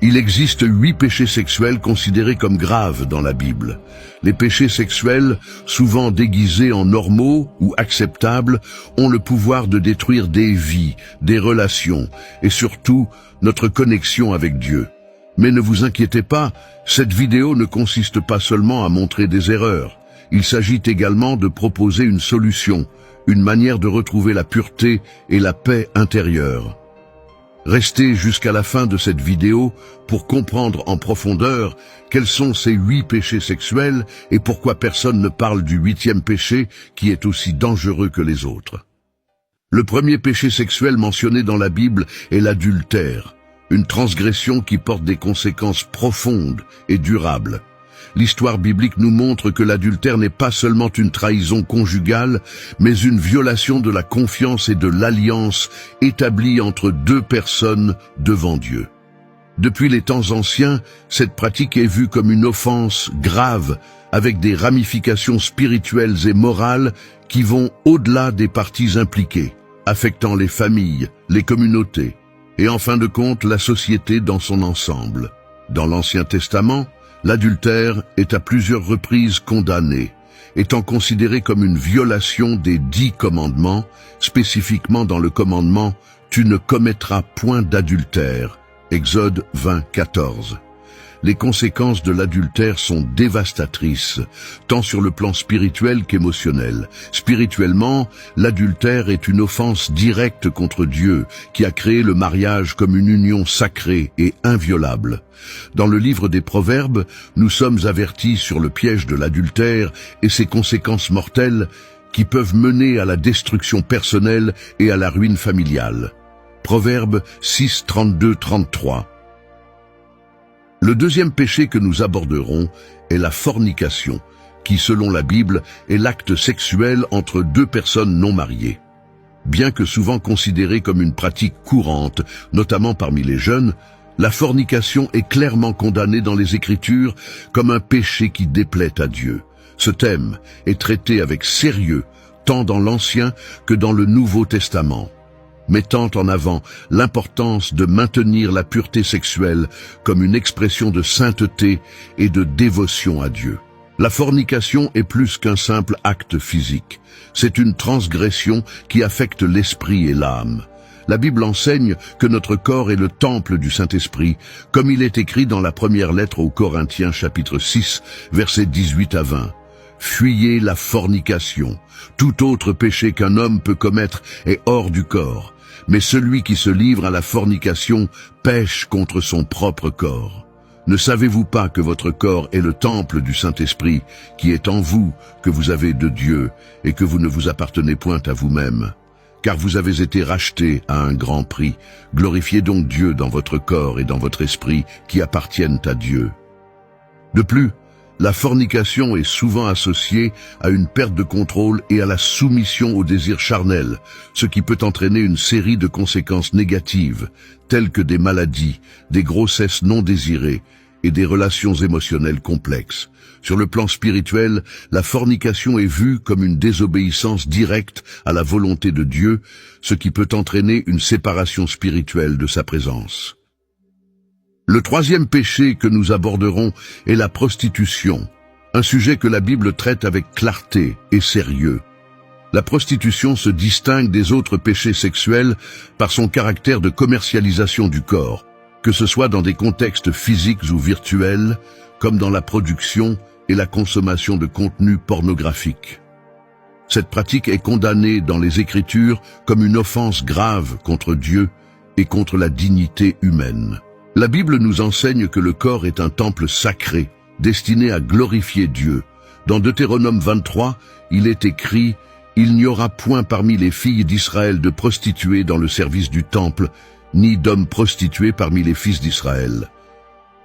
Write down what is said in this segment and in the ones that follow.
Il existe 8 péchés sexuels considérés comme graves dans la Bible. Les péchés sexuels, souvent déguisés en normaux ou acceptables, ont le pouvoir de détruire des vies, des relations et surtout notre connexion avec Dieu. Mais ne vous inquiétez pas, cette vidéo ne consiste pas seulement à montrer des erreurs. Il s'agit également de proposer une solution, une manière de retrouver la pureté et la paix intérieure. Restez jusqu'à la fin de cette vidéo pour comprendre en profondeur quels sont ces 8 péchés sexuels et pourquoi personne ne parle du 8e péché qui est aussi dangereux que les autres. Le premier péché sexuel mentionné dans la Bible est l'adultère, une transgression qui porte des conséquences profondes et durables. L'histoire biblique nous montre que l'adultère n'est pas seulement une trahison conjugale, mais une violation de la confiance et de l'alliance établie entre 2 personnes devant Dieu. Depuis les temps anciens, cette pratique est vue comme une offense grave, avec des ramifications spirituelles et morales qui vont au-delà des parties impliquées, affectant les familles, les communautés, et en fin de compte la société dans son ensemble. Dans l'Ancien Testament, l'adultère est à plusieurs reprises condamné, étant considéré comme une violation des 10 commandements, spécifiquement dans le commandement « Tu ne commettras point d'adultère » Exode 20, 14. Les conséquences de l'adultère sont dévastatrices, tant sur le plan spirituel qu'émotionnel. Spirituellement, l'adultère est une offense directe contre Dieu, qui a créé le mariage comme une union sacrée et inviolable. Dans le livre des Proverbes, nous sommes avertis sur le piège de l'adultère et ses conséquences mortelles qui peuvent mener à la destruction personnelle et à la ruine familiale. Proverbes 6, 32, 33. Le deuxième péché que nous aborderons est la fornication, qui, selon la Bible, est l'acte sexuel entre 2 personnes non mariées. Bien que souvent considérée comme une pratique courante, notamment parmi les jeunes, la fornication est clairement condamnée dans les Écritures comme un péché qui déplaît à Dieu. Ce thème est traité avec sérieux, tant dans l'Ancien que dans le Nouveau Testament, mettant en avant l'importance de maintenir la pureté sexuelle comme une expression de sainteté et de dévotion à Dieu. La fornication est plus qu'un simple acte physique. C'est une transgression qui affecte l'esprit et l'âme. La Bible enseigne que notre corps est le temple du Saint-Esprit, comme il est écrit dans la première lettre aux Corinthiens chapitre 6, versets 18 à 20. Fuyez la fornication. Tout autre péché qu'un homme peut commettre est hors du corps. Mais celui qui se livre à la fornication pèche contre son propre corps. Ne savez-vous pas que votre corps est le temple du Saint-Esprit, qui est en vous, que vous avez de Dieu, et que vous ne vous appartenez point à vous-même? Car vous avez été rachetés à un grand prix. Glorifiez donc Dieu dans votre corps et dans votre esprit, qui appartiennent à Dieu. De plus, la fornication est souvent associée à une perte de contrôle et à la soumission au désir charnel, ce qui peut entraîner une série de conséquences négatives, telles que des maladies, des grossesses non désirées et des relations émotionnelles complexes. Sur le plan spirituel, la fornication est vue comme une désobéissance directe à la volonté de Dieu, ce qui peut entraîner une séparation spirituelle de sa présence. Le troisième péché que nous aborderons est la prostitution, un sujet que la Bible traite avec clarté et sérieux. La prostitution se distingue des autres péchés sexuels par son caractère de commercialisation du corps, que ce soit dans des contextes physiques ou virtuels, comme dans la production et la consommation de contenus pornographiques. Cette pratique est condamnée dans les Écritures comme une offense grave contre Dieu et contre la dignité humaine. La Bible nous enseigne que le corps est un temple sacré, destiné à glorifier Dieu. Dans Deutéronome 23, il est écrit « Il n'y aura point parmi les filles d'Israël de prostituées dans le service du temple, ni d'hommes prostitués parmi les fils d'Israël.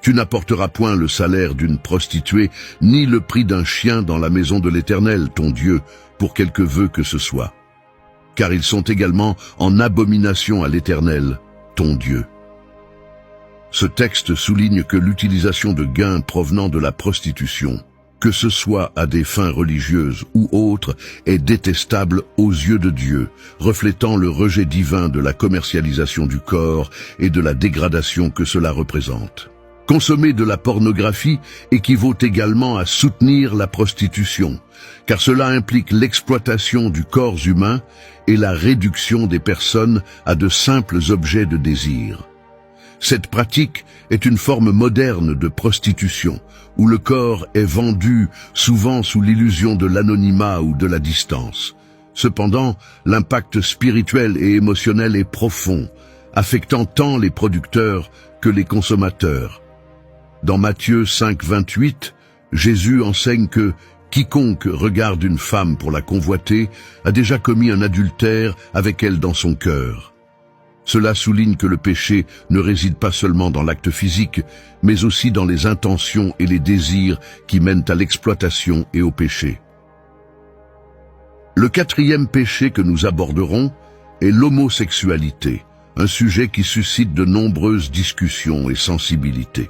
Tu n'apporteras point le salaire d'une prostituée, ni le prix d'un chien dans la maison de l'Éternel, ton Dieu, pour quelque vœu que ce soit. Car ils sont également en abomination à l'Éternel, ton Dieu. » Ce texte souligne que l'utilisation de gains provenant de la prostitution, que ce soit à des fins religieuses ou autres, est détestable aux yeux de Dieu, reflétant le rejet divin de la commercialisation du corps et de la dégradation que cela représente. Consommer de la pornographie équivaut également à soutenir la prostitution, car cela implique l'exploitation du corps humain et la réduction des personnes à de simples objets de désir. Cette pratique est une forme moderne de prostitution, où le corps est vendu souvent sous l'illusion de l'anonymat ou de la distance. Cependant, l'impact spirituel et émotionnel est profond, affectant tant les producteurs que les consommateurs. Dans Matthieu 5, 28, Jésus enseigne que quiconque regarde une femme pour la convoiter a déjà commis un adultère avec elle dans son cœur. Cela souligne que le péché ne réside pas seulement dans l'acte physique, mais aussi dans les intentions et les désirs qui mènent à l'exploitation et au péché. Le quatrième péché que nous aborderons est l'homosexualité, un sujet qui suscite de nombreuses discussions et sensibilités.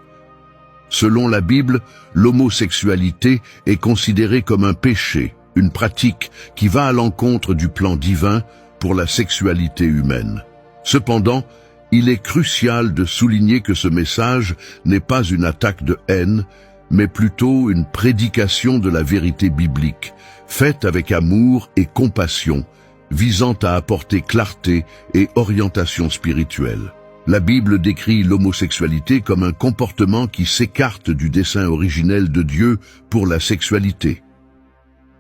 Selon la Bible, l'homosexualité est considérée comme un péché, une pratique qui va à l'encontre du plan divin pour la sexualité humaine. Cependant, il est crucial de souligner que ce message n'est pas une attaque de haine, mais plutôt une prédication de la vérité biblique, faite avec amour et compassion, visant à apporter clarté et orientation spirituelle. La Bible décrit l'homosexualité comme un comportement qui s'écarte du dessein originel de Dieu pour la sexualité.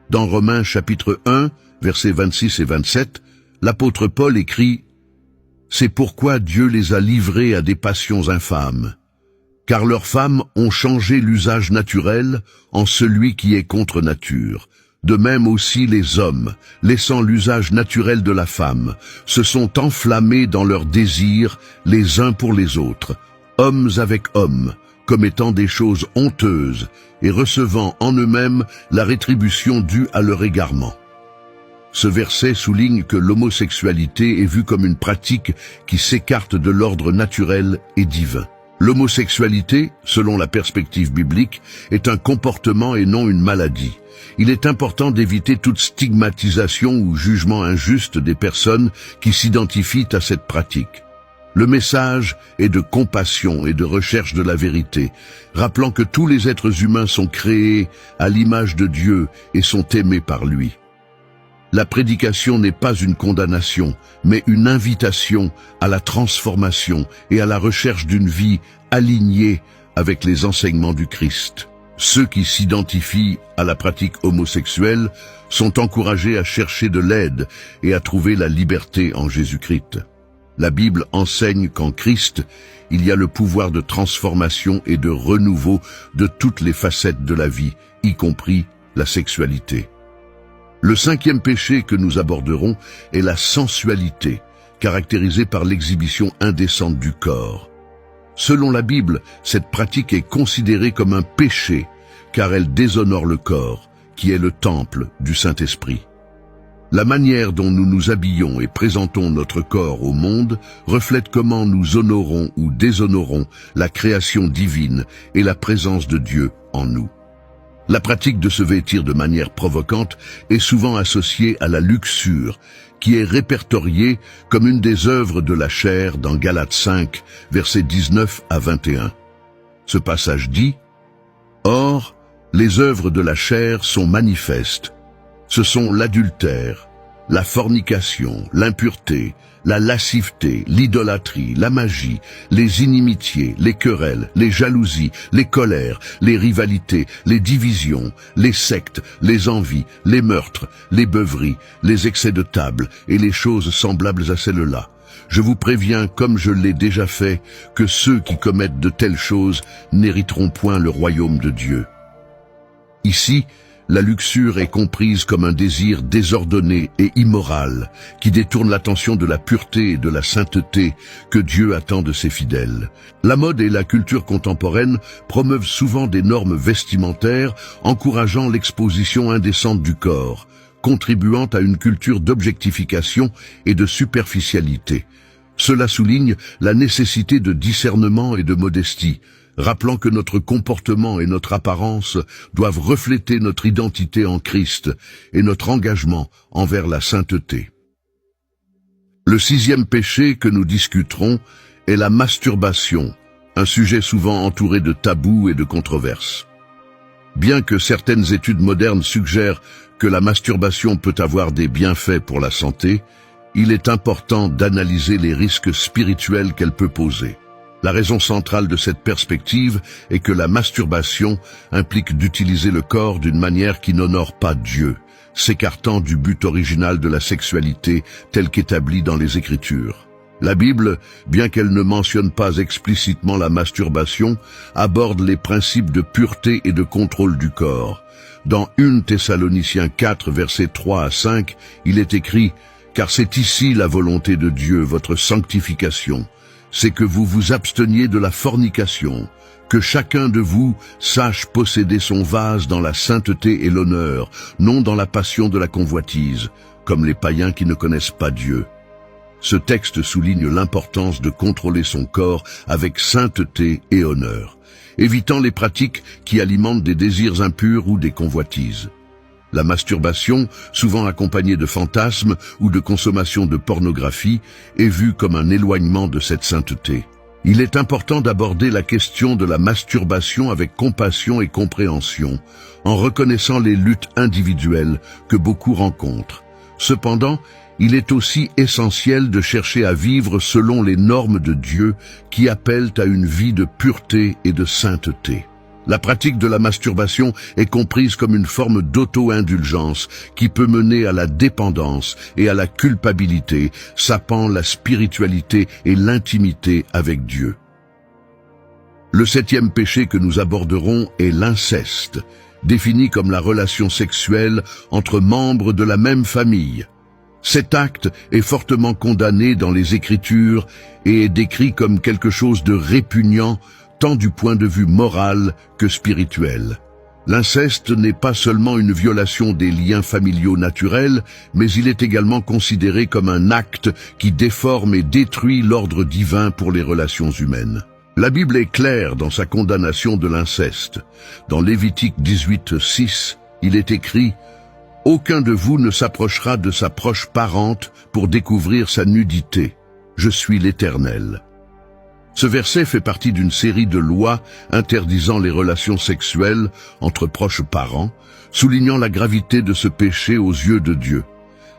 Dans Romains chapitre 1, versets 26 et 27, l'apôtre Paul écrit « C'est pourquoi Dieu les a livrés à des passions infâmes, car leurs femmes ont changé l'usage naturel en celui qui est contre nature. De même aussi les hommes, laissant l'usage naturel de la femme, se sont enflammés dans leurs désirs les uns pour les autres, hommes avec hommes, commettant des choses honteuses et recevant en eux-mêmes la rétribution due à leur égarement. » Ce verset souligne que l'homosexualité est vue comme une pratique qui s'écarte de l'ordre naturel et divin. L'homosexualité, selon la perspective biblique, est un comportement et non une maladie. Il est important d'éviter toute stigmatisation ou jugement injuste des personnes qui s'identifient à cette pratique. Le message est de compassion et de recherche de la vérité, rappelant que tous les êtres humains sont créés à l'image de Dieu et sont aimés par lui. La prédication n'est pas une condamnation, mais une invitation à la transformation et à la recherche d'une vie alignée avec les enseignements du Christ. Ceux qui s'identifient à la pratique homosexuelle sont encouragés à chercher de l'aide et à trouver la liberté en Jésus-Christ. La Bible enseigne qu'en Christ, il y a le pouvoir de transformation et de renouveau de toutes les facettes de la vie, y compris la sexualité. Le cinquième péché que nous aborderons est la sensualité, caractérisée par l'exhibition indécente du corps. Selon la Bible, cette pratique est considérée comme un péché, car elle déshonore le corps, qui est le temple du Saint-Esprit. La manière dont nous nous habillons et présentons notre corps au monde reflète comment nous honorons ou déshonorons la création divine et la présence de Dieu en nous. La pratique de se vêtir de manière provocante est souvent associée à la luxure, qui est répertoriée comme une des œuvres de la chair dans Galates 5, versets 19 à 21. Ce passage dit « Or, les œuvres de la chair sont manifestes. Ce sont l'adultère, la fornication, l'impureté, la lasciveté, l'idolâtrie, la magie, les inimitiés, les querelles, les jalousies, les colères, les rivalités, les divisions, les sectes, les envies, les meurtres, les beuveries, les excès de table et les choses semblables à celles-là. Je vous préviens, comme je l'ai déjà fait, que ceux qui commettent de telles choses n'hériteront point le royaume de Dieu. » Ici, la luxure est comprise comme un désir désordonné et immoral qui détourne l'attention de la pureté et de la sainteté que Dieu attend de ses fidèles. La mode et la culture contemporaine promeuvent souvent des normes vestimentaires encourageant l'exposition indécente du corps, contribuant à une culture d'objectification et de superficialité. Cela souligne la nécessité de discernement et de modestie, rappelant que notre comportement et notre apparence doivent refléter notre identité en Christ et notre engagement envers la sainteté. Le 6e péché que nous discuterons est la masturbation, un sujet souvent entouré de tabous et de controverses. Bien que certaines études modernes suggèrent que la masturbation peut avoir des bienfaits pour la santé, il est important d'analyser les risques spirituels qu'elle peut poser. La raison centrale de cette perspective est que la masturbation implique d'utiliser le corps d'une manière qui n'honore pas Dieu, s'écartant du but original de la sexualité tel qu'établi dans les Écritures. La Bible, bien qu'elle ne mentionne pas explicitement la masturbation, aborde les principes de pureté et de contrôle du corps. Dans 1 Thessaloniciens 4, versets 3 à 5, il est écrit « Car c'est ici la volonté de Dieu, votre sanctification. C'est que vous vous absteniez de la fornication, que chacun de vous sache posséder son vase dans la sainteté et l'honneur, non dans la passion de la convoitise, comme les païens qui ne connaissent pas Dieu. » Ce texte souligne l'importance de contrôler son corps avec sainteté et honneur, évitant les pratiques qui alimentent des désirs impurs ou des convoitises. La masturbation, souvent accompagnée de fantasmes ou de consommation de pornographie, est vue comme un éloignement de cette sainteté. Il est important d'aborder la question de la masturbation avec compassion et compréhension, en reconnaissant les luttes individuelles que beaucoup rencontrent. Cependant, il est aussi essentiel de chercher à vivre selon les normes de Dieu qui appellent à une vie de pureté et de sainteté. La pratique de la masturbation est comprise comme une forme d'auto-indulgence qui peut mener à la dépendance et à la culpabilité, sapant la spiritualité et l'intimité avec Dieu. Le 7e péché que nous aborderons est l'inceste, défini comme la relation sexuelle entre membres de la même famille. Cet acte est fortement condamné dans les Écritures et est décrit comme quelque chose de répugnant tant du point de vue moral que spirituel. L'inceste n'est pas seulement une violation des liens familiaux naturels, mais il est également considéré comme un acte qui déforme et détruit l'ordre divin pour les relations humaines. La Bible est claire dans sa condamnation de l'inceste. Dans Lévitique 18:6, il est écrit « Aucun de vous ne s'approchera de sa proche parente pour découvrir sa nudité. Je suis l'Éternel. » Ce verset fait partie d'une série de lois interdisant les relations sexuelles entre proches parents, soulignant la gravité de ce péché aux yeux de Dieu.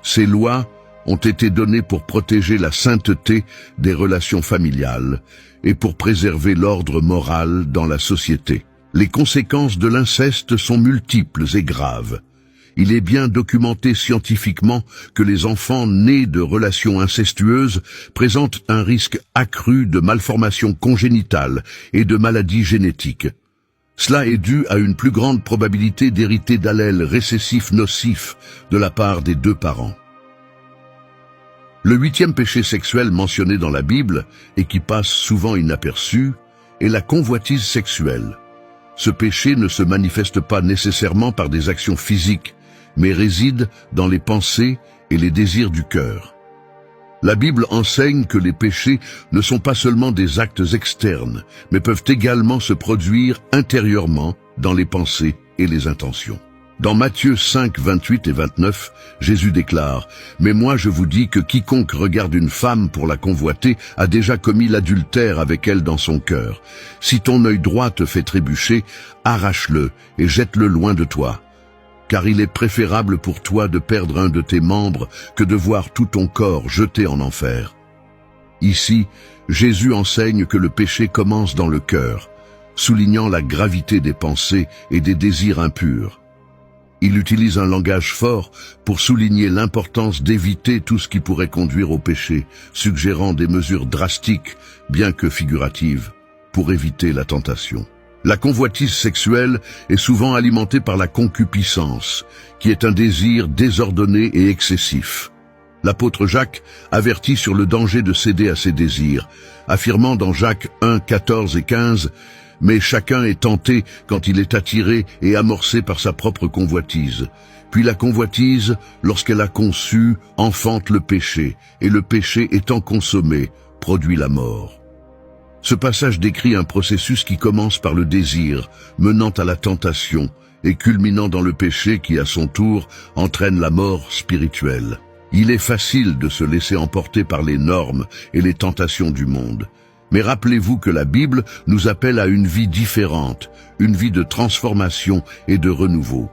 Ces lois ont été données pour protéger la sainteté des relations familiales et pour préserver l'ordre moral dans la société. Les conséquences de l'inceste sont multiples et graves. Il est bien documenté scientifiquement que les enfants nés de relations incestueuses présentent un risque accru de malformations congénitales et de maladies génétiques. Cela est dû à une plus grande probabilité d'hériter d'allèles récessifs nocifs de la part des deux parents. Le 8e péché sexuel mentionné dans la Bible, et qui passe souvent inaperçu, est la convoitise sexuelle. Ce péché ne se manifeste pas nécessairement par des actions physiques, mais réside dans les pensées et les désirs du cœur. La Bible enseigne que les péchés ne sont pas seulement des actes externes, mais peuvent également se produire intérieurement dans les pensées et les intentions. Dans Matthieu 5, 28 et 29, Jésus déclare « Mais moi je vous dis que quiconque regarde une femme pour la convoiter a déjà commis l'adultère avec elle dans son cœur. Si ton œil droit te fait trébucher, arrache-le et jette-le loin de toi. Car il est préférable pour toi de perdre un de tes membres que de voir tout ton corps jeté en enfer. » Ici, Jésus enseigne que le péché commence dans le cœur, soulignant la gravité des pensées et des désirs impurs. Il utilise un langage fort pour souligner l'importance d'éviter tout ce qui pourrait conduire au péché, suggérant des mesures drastiques, bien que figuratives, pour éviter la tentation. La convoitise sexuelle est souvent alimentée par la concupiscence, qui est un désir désordonné et excessif. L'apôtre Jacques avertit sur le danger de céder à ses désirs, affirmant dans Jacques 1, 14 et 15 « Mais chacun est tenté quand il est attiré et amorcé par sa propre convoitise. Puis la convoitise, lorsqu'elle a conçu, enfante le péché, et le péché étant consommé, produit la mort. Ce passage décrit un processus qui commence par le désir, menant à la tentation, et culminant dans le péché qui, à son tour, entraîne la mort spirituelle. Il est facile de se laisser emporter par les normes et les tentations du monde. Mais rappelez-vous que la Bible nous appelle à une vie différente, une vie de transformation et de renouveau.